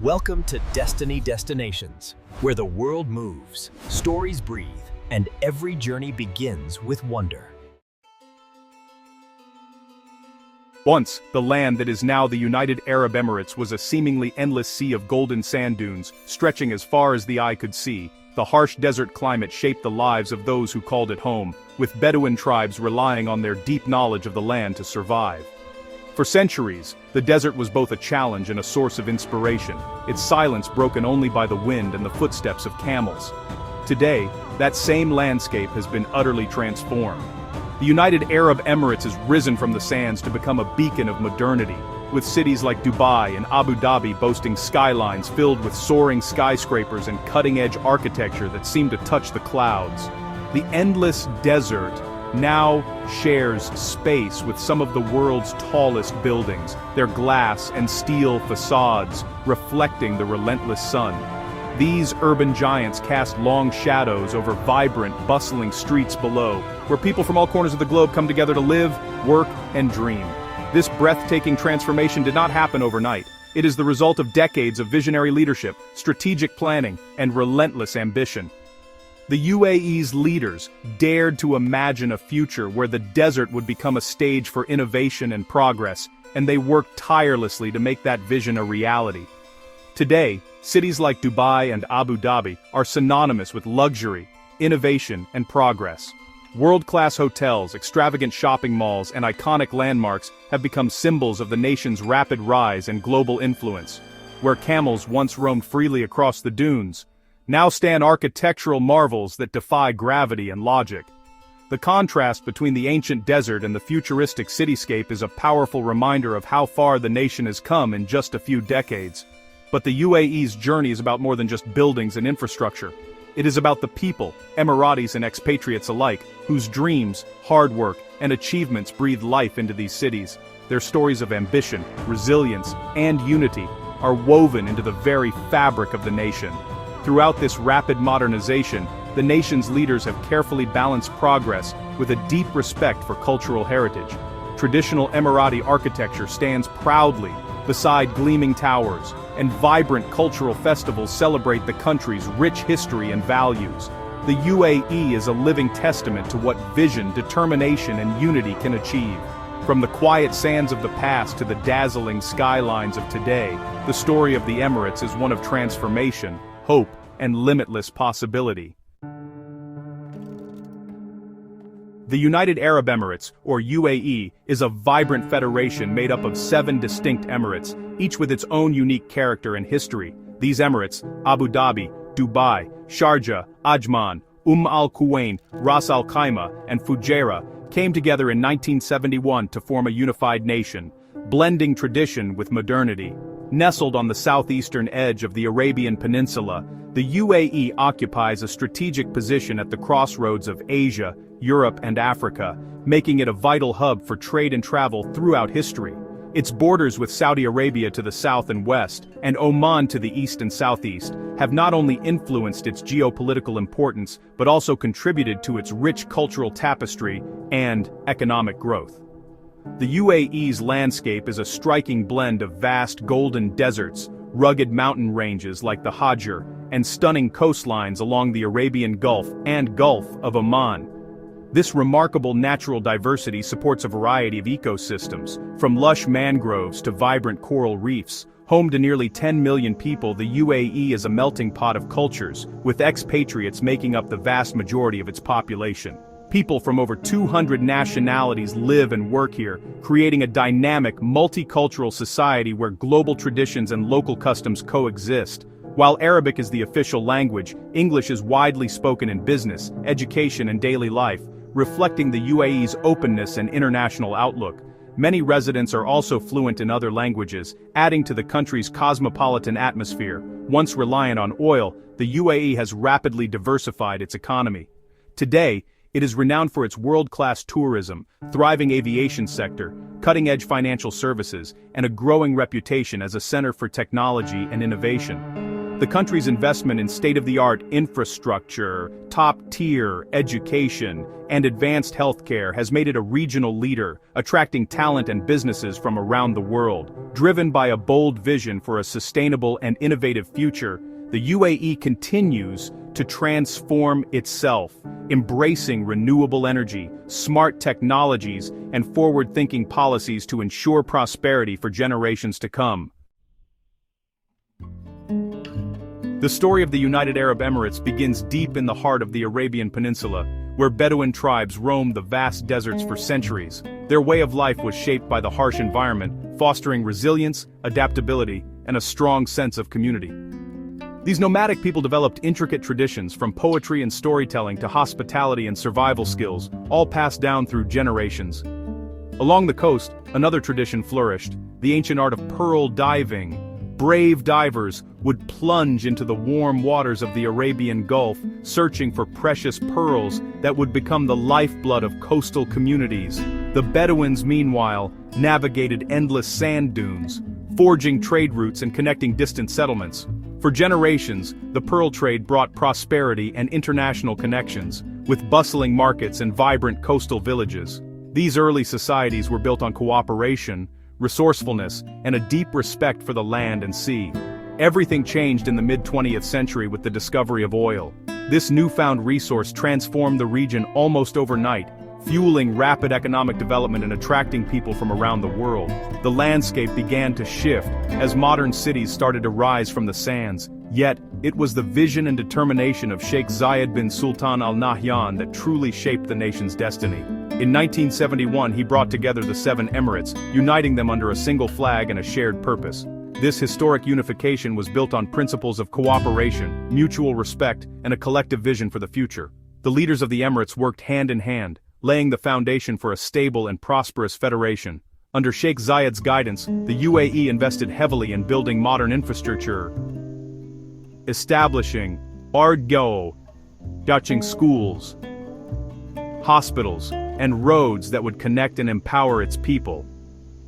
Welcome to Destiny Destinations, where the world moves, stories breathe, and every journey begins with wonder. Once, the land that is now the United Arab Emirates was a seemingly endless sea of golden sand dunes, stretching as far as the eye could see. The harsh desert climate shaped the lives of those who called it home, with Bedouin tribes relying on their deep knowledge of the land to survive. For centuries, the desert was both a challenge and a source of inspiration, its silence broken only by the wind and the footsteps of camels. Today, that same landscape has been utterly transformed. The United Arab Emirates has risen from the sands to become a beacon of modernity, with cities like Dubai and Abu Dhabi boasting skylines filled with soaring skyscrapers and cutting-edge architecture that seem to touch the clouds. The endless desert now shares space with some of the world's tallest buildings, their glass and steel facades reflecting the relentless sun. These urban giants cast long shadows over vibrant, bustling streets below, where people from all corners of the globe come together to live, work, and dream. This breathtaking transformation did not happen overnight. It is the result of decades of visionary leadership, strategic planning, and relentless ambition. The UAE's leaders dared to imagine a future where the desert would become a stage for innovation and progress, and they worked tirelessly to make that vision a reality. Today, cities like Dubai and Abu Dhabi are synonymous with luxury, innovation, and progress. World-class hotels, extravagant shopping malls, and iconic landmarks have become symbols of the nation's rapid rise and global influence. Where camels once roamed freely across the dunes, now stand architectural marvels that defy gravity and logic. The contrast between the ancient desert and the futuristic cityscape is a powerful reminder of how far the nation has come in just a few decades. But the UAE's journey is about more than just buildings and infrastructure. It is about the people, Emiratis and expatriates alike, whose dreams, hard work, and achievements breathe life into these cities. Their stories of ambition, resilience, and unity are woven into the very fabric of the nation. Throughout this rapid modernization, the nation's leaders have carefully balanced progress with a deep respect for cultural heritage. Traditional Emirati architecture stands proudly beside gleaming towers, and vibrant cultural festivals celebrate the country's rich history and values. The UAE is a living testament to what vision, determination, and unity can achieve. From the quiet sands of the past to the dazzling skylines of today, the story of the Emirates is one of transformation, hope, and limitless possibility. The United Arab Emirates, or UAE, is a vibrant federation made up of 7 distinct emirates, each with its own unique character and history. These emirates, Abu Dhabi, Dubai, Sharjah, Ajman, Al Quwain, Ras Al Khaimah, and Fujairah, came together in 1971 to form a unified nation, blending tradition with modernity. Nestled on the southeastern edge of the Arabian Peninsula, the UAE occupies a strategic position at the crossroads of Asia, Europe, and Africa, making it a vital hub for trade and travel throughout history. Its borders with Saudi Arabia to the south and west, and Oman to the east and southeast, have not only influenced its geopolitical importance, but also contributed to its rich cultural tapestry and economic growth. The UAE's landscape is a striking blend of vast golden deserts, rugged mountain ranges like the Hajr, and stunning coastlines along the Arabian Gulf and Gulf of Oman. This remarkable natural diversity supports a variety of ecosystems, from lush mangroves to vibrant coral reefs. Home to nearly 10 million people, the UAE is a melting pot of cultures, with expatriates making up the vast majority of its population. People from over 200 nationalities live and work here, creating a dynamic, multicultural society where global traditions and local customs coexist. While Arabic is the official language, English is widely spoken in business, education, and daily life, reflecting the UAE's openness and international outlook. Many residents are also fluent in other languages, adding to the country's cosmopolitan atmosphere. Once reliant on oil, the UAE has rapidly diversified its economy. Today, it is renowned for its world-class tourism, thriving aviation sector, cutting-edge financial services, and a growing reputation as a center for technology and innovation. The country's investment in state-of-the-art infrastructure, top-tier education, and advanced healthcare has made it a regional leader, attracting talent and businesses from around the world. Driven by a bold vision for a sustainable and innovative future, the UAE continues to transform itself, embracing renewable energy, smart technologies, and forward-thinking policies to ensure prosperity for generations to come. The story of the United Arab Emirates begins deep in the heart of the Arabian Peninsula, where Bedouin tribes roamed the vast deserts for centuries. Their way of life was shaped by the harsh environment, fostering resilience, adaptability, and a strong sense of community. These nomadic people developed intricate traditions from poetry and storytelling to hospitality and survival skills, all passed down through generations. Along the coast, another tradition flourished, the ancient art of pearl diving. Brave divers would plunge into the warm waters of the Arabian Gulf, searching for precious pearls that would become the lifeblood of coastal communities. The Bedouins, meanwhile, navigated endless sand dunes, forging trade routes and connecting distant settlements. For generations, the pearl trade brought prosperity and international connections, with bustling markets and vibrant coastal villages. These early societies were built on cooperation, resourcefulness, and a deep respect for the land and sea. Everything changed in the mid-20th century with the discovery of oil. This newfound resource transformed the region almost overnight, fueling rapid economic development and attracting people from around the world. The landscape began to shift as modern cities started to rise from the sands. Yet, it was the vision and determination of Sheikh Zayed bin Sultan Al Nahyan that truly shaped the nation's destiny. In 1971, he brought together the 7 Emirates, uniting them under a single flag and a shared purpose. This historic unification was built on principles of cooperation, mutual respect, and a collective vision for the future. The leaders of the Emirates worked hand in hand, laying the foundation for a stable and prosperous federation. Under Sheikh Zayed's guidance, the UAE invested heavily in building modern infrastructure, establishing schools, hospitals, and roads that would connect and empower its people.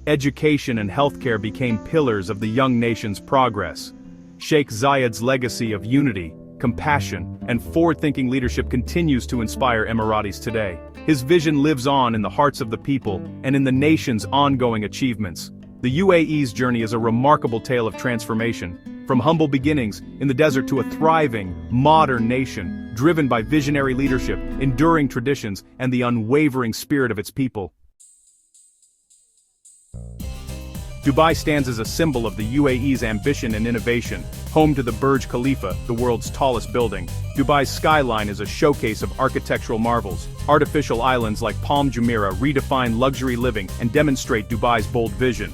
Education and healthcare became pillars of the young nation's progress. Sheikh Zayed's legacy of unity, compassion, and forward-thinking leadership continues to inspire Emiratis today. His vision lives on in the hearts of the people and in the nation's ongoing achievements. The UAE's journey is a remarkable tale of transformation, from humble beginnings in the desert to a thriving, modern nation, driven by visionary leadership, enduring traditions, and the unwavering spirit of its people. Dubai stands as a symbol of the UAE's ambition and innovation. Home to the Burj Khalifa, the world's tallest building, Dubai's skyline is a showcase of architectural marvels. Artificial islands like Palm Jumeirah redefine luxury living and demonstrate Dubai's bold vision.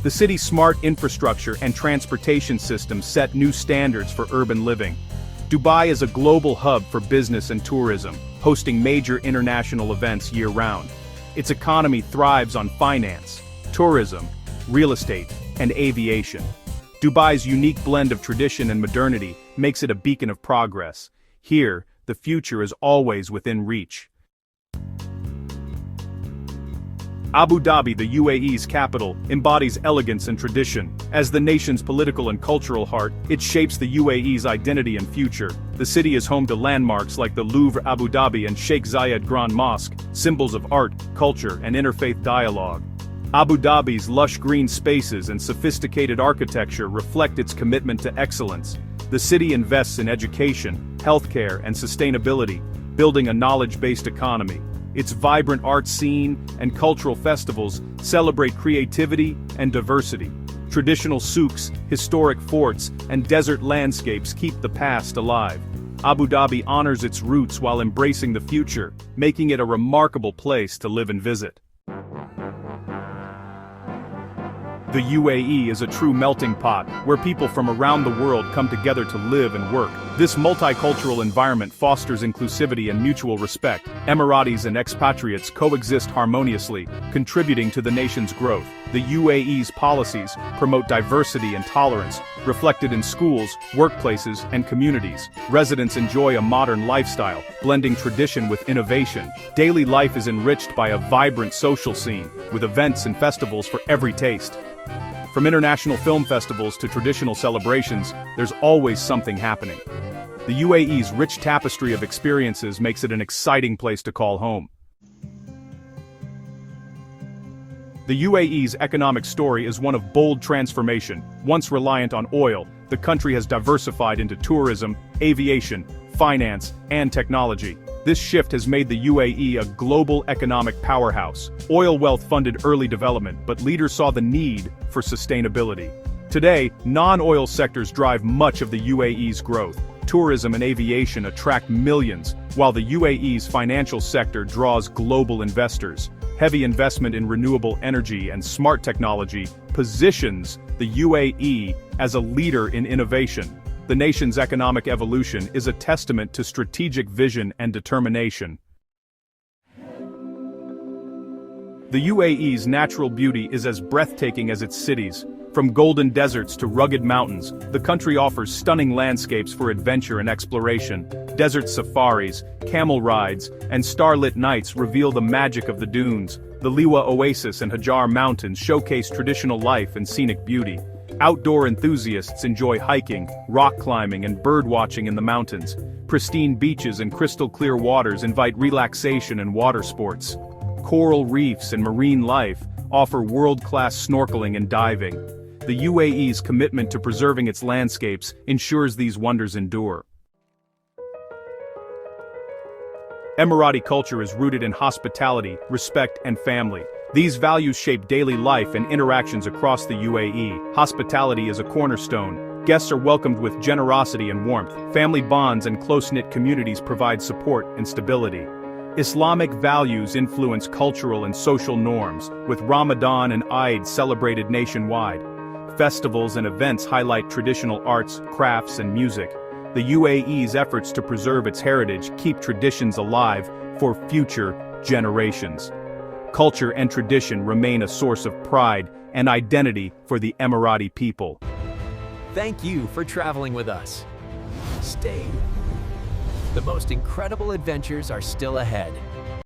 The city's smart infrastructure and transportation systems set new standards for urban living. Dubai is a global hub for business and tourism, hosting major international events year-round. Its economy thrives on finance, tourism, real estate, and aviation. Dubai's unique blend of tradition and modernity makes it a beacon of progress. Here, the future is always within reach. Abu Dhabi, the UAE's capital, embodies elegance and tradition. As the nation's political and cultural heart, it shapes the UAE's identity and future. The city is home to landmarks like the Louvre Abu Dhabi and Sheikh Zayed Grand Mosque, symbols of art, culture, and interfaith dialogue. Abu Dhabi's lush green spaces and sophisticated architecture reflect its commitment to excellence. The city invests in education, healthcare, and sustainability, building a knowledge-based economy. Its vibrant art scene and cultural festivals celebrate creativity and diversity. Traditional souks, historic forts, and desert landscapes keep the past alive. Abu Dhabi honors its roots while embracing the future, making it a remarkable place to live and visit. The UAE is a true melting pot, where people from around the world come together to live and work. This multicultural environment fosters inclusivity and mutual respect. Emiratis and expatriates coexist harmoniously, contributing to the nation's growth. The UAE's policies promote diversity and tolerance, reflected in schools, workplaces, and communities. Residents enjoy a modern lifestyle, blending tradition with innovation. Daily life is enriched by a vibrant social scene, with events and festivals for every taste. From international film festivals to traditional celebrations, there's always something happening. The UAE's rich tapestry of experiences makes it an exciting place to call home. The UAE's economic story is one of bold transformation. Once reliant on oil, the country has diversified into tourism, aviation, finance, and technology. This shift has made the UAE a global economic powerhouse. Oil wealth funded early development, but leaders saw the need for sustainability. Today, non-oil sectors drive much of the UAE's growth. Tourism and aviation attract millions, while the UAE's financial sector draws global investors. Heavy investment in renewable energy and smart technology positions the UAE as a leader in innovation. The nation's economic evolution is a testament to strategic vision and determination. The UAE's natural beauty is as breathtaking as its cities. From golden deserts to rugged mountains, the country offers stunning landscapes for adventure and exploration. Desert safaris, camel rides, and starlit nights reveal the magic of the dunes. The Liwa Oasis and Hajar Mountains showcase traditional life and scenic beauty. Outdoor enthusiasts enjoy hiking, rock climbing, and birdwatching in the mountains. Pristine beaches and crystal-clear waters invite relaxation and water sports. Coral reefs and marine life offer world-class snorkeling and diving. The UAE's commitment to preserving its landscapes ensures these wonders endure. Emirati culture is rooted in hospitality, respect, and family. These values shape daily life and interactions across the UAE. Hospitality is a cornerstone. Guests are welcomed with generosity and warmth. Family bonds and close-knit communities provide support and stability. Islamic values influence cultural and social norms, with Ramadan and Eid celebrated nationwide. Festivals and events highlight traditional arts, crafts, and music. The UAE's efforts to preserve its heritage keep traditions alive for future generations. Culture and tradition remain a source of pride and identity for the Emirati people. Thank you for traveling with us. Stay. The most incredible adventures are still ahead.